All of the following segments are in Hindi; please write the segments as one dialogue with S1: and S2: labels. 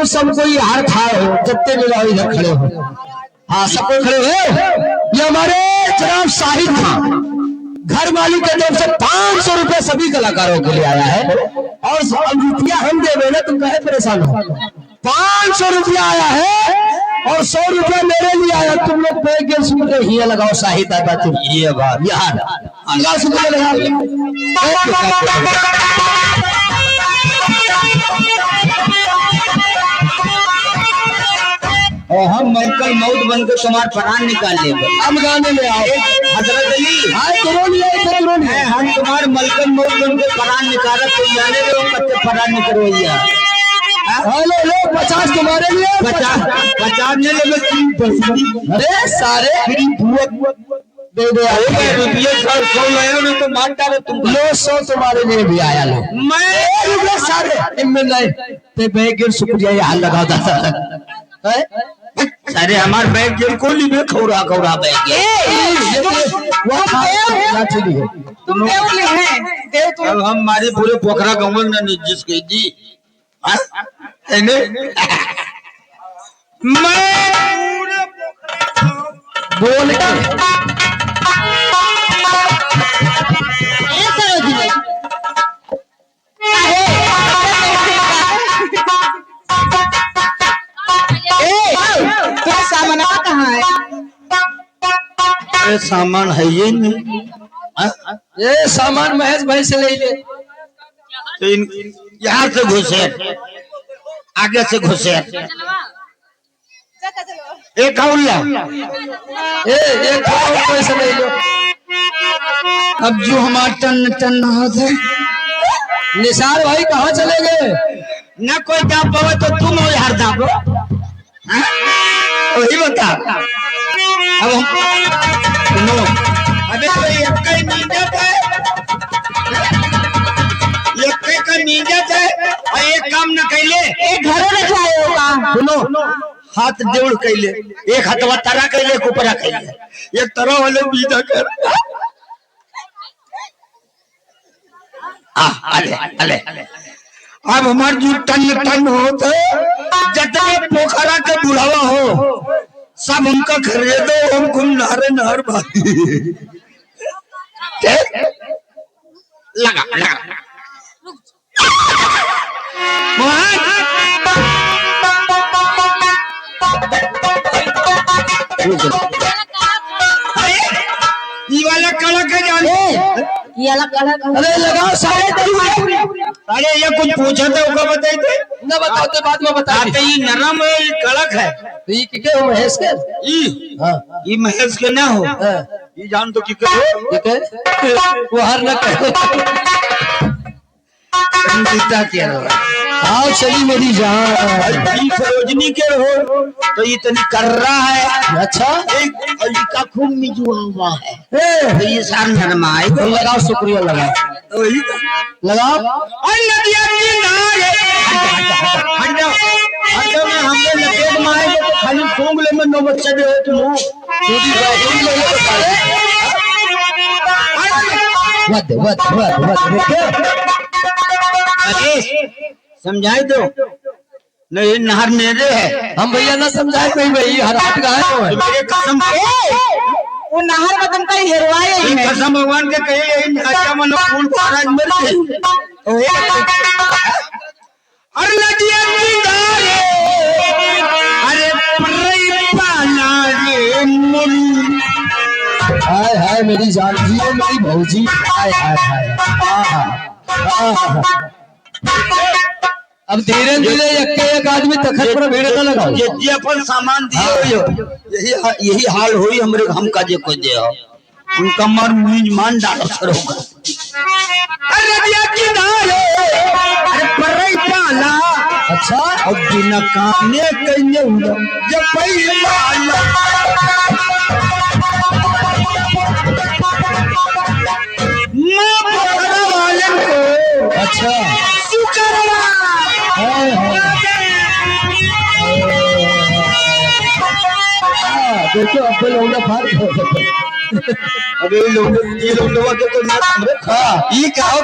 S1: सब कोई हार खाए हो, जत्ते मिला हो इधर खड़े हो। हाँ सब कोई खड़े हो। ये हमारे जनाब शाहिद खान घर मालिक के तरफ से 500 रुपए सभी कलाकारों के लिए आया है। और रुपया हम देवे ना, तुम कहे परेशान हो। 500 रुपया आया है और 100 रुपया मेरे लिए आया। तुम लोग पे सुन के ही लगाओ शाहिद दादा, तुम ये बात यार अंगा सुन के लगा।
S2: और हम मलकल मौत बनकर तुम्हारे प्राण निकाल लेंगे।
S1: हम गाने में आओ
S2: हजरत अली,
S1: हम
S2: तुम्हारे मलकल मौत बनकर प्राण निकाला तो जाने दो कच्चे प्राण निकलवैया।
S1: हेलो लो 50 तुम्हारे लिए,
S2: 50 ने ले।
S1: अरे सारे दे दे
S2: रुपये 100 लाया ना तो मार डालो तुम।
S1: लो 100 तुम्हारे लिए भी आया। लो
S2: मैं
S1: रुपये सारे इनमें नहीं ते बैग शुक्रिया ये हाल लगा था।
S2: अरे हमारे बैग जेल को ली में खौरा खौरा बैग अब हम हमारे पूरे पोखरा गाँव में जिस गई जी
S1: बोल
S3: सामान कहाँ है?
S2: ये सामान है ये नहीं,
S1: ये सामान महेश भाई से ले ले।
S2: तो यहाँ से घुसे, आगे से घुसे। एक औलिया
S1: एक पैसे ले लो।
S2: अब जो हमारा टन टन है
S1: निसार भाई कहाँ चले गए?
S2: न कोई जा पावे तो तुम हो यार दाबो। वही बता। अब हम सुनो, अबे तो एक ही नीजत है, एक ही का नीजत है और एक काम न कैले
S3: एक घरों में जाए होगा।
S2: सुनो, हाथ जोड़ कैले, एक हथवा तरा कैले, एक ऊपरा कैले, एक तरह वाले बीजा कर। अले अले अब हमारे जो टन टन होते जितने पोखरा के बुढ़ावा हो सब उनका खरीदो, हमको नारे नार भाई लगा लगा ये वाला कड़क है जाने
S3: ये अलग अलग।
S1: अरे लगाओ सारे।
S2: अरे ये कुछ पूछा था उसका बताई थे
S1: न बताते बाद में बताते।
S2: ये नरम है ये कड़क है।
S1: तो ये के हो महेश के?
S2: ये महेश के ना हो, ये जान तो कि
S1: वो हर न
S2: क्या
S1: आओ चली मेरी जान।
S2: सरोजनी के हो तो इतनी कर रहा है।
S1: अच्छा
S2: का खूब मिजुआ हुआ है तो ये सार नरमा है।
S1: तो लगाओ शुक्रिया लगाओ लगाओ।
S2: हट जाओ हमने लपेट मारे तो खाली फोंग ले में 9 बच्चे दे हो तुम समझाए दो नहीं नहर मेरे है।
S1: हम भैया ना समझाए कहीं भाई हर हाथ का है।
S2: मेरे कसम
S3: वो नहर में तुमका हेरवाए है।
S2: कसम भगवान के कहे अच्छा मनो फूल महाराज मेरे अरे नदिया अरे
S1: हाय हाय मेरी जान जी मेरी भौजी। हाय हाय हाय। अब धीरे धीरे एक आदमी तखत पर भीड़ न लगाओ।
S2: ये अपन सामान दिए यही हाल हुई हमरे हम का जे को दे उनका मर मीजमान डालो सरोगा। अरे परई पाला
S1: अच्छा
S2: और बिना काने कइले हुआ जब पहिला मां पोखरा वालन को
S1: अच्छा
S2: सुकरवा
S1: देखो अब लौंडा फाड़।
S2: अबे ये लोगों के तो ये क्या हो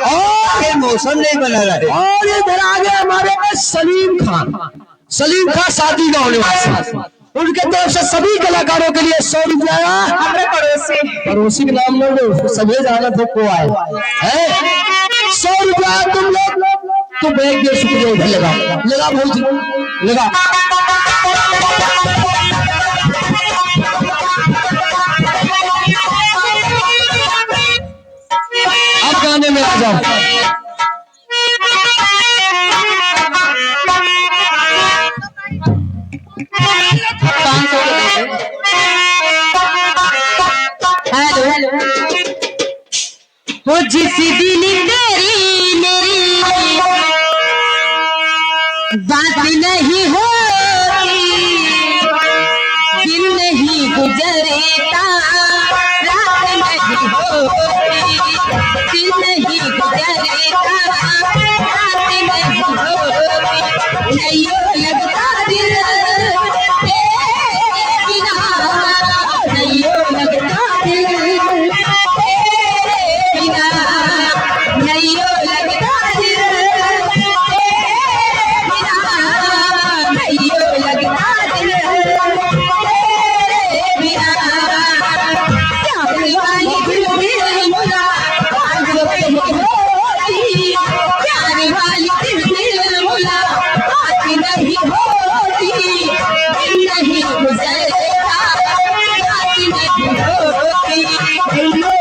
S2: मौसम नहीं बना रहा है।
S1: और इधर आ गए हमारे में सलीम खान। सलीम खां शादी गांव निवासी, उनके तरफ से सभी कलाकारों के लिए 100 रुपया।
S3: हमारे पड़ोसी
S1: पड़ोसी के नाम लो, सभी जाना तो को आए है 100 रुपया तुम लोग तो बैग दे सकते हो। लगा लगा बहुत लगा। अब गाने में आ जाओ।
S4: हेलो वो जिस दिन तेरी मेरी बात नहीं होती, दिन नहीं गुजरता रात नहीं होती, दिन नहीं गुजरता रात नहीं होती, नहीं लगता दिल तेरे बिना, नहीं लगता दिल तेरे बिना, नहीं लगता दिल तेरे बिना, नहीं लगता दिल तेरे बिना, प्यार वाली दिल मुला आज वक्त होती, प्यार वाली दिल मुला आज नहीं होती, दिन नहीं गुजरता रात नहीं होती।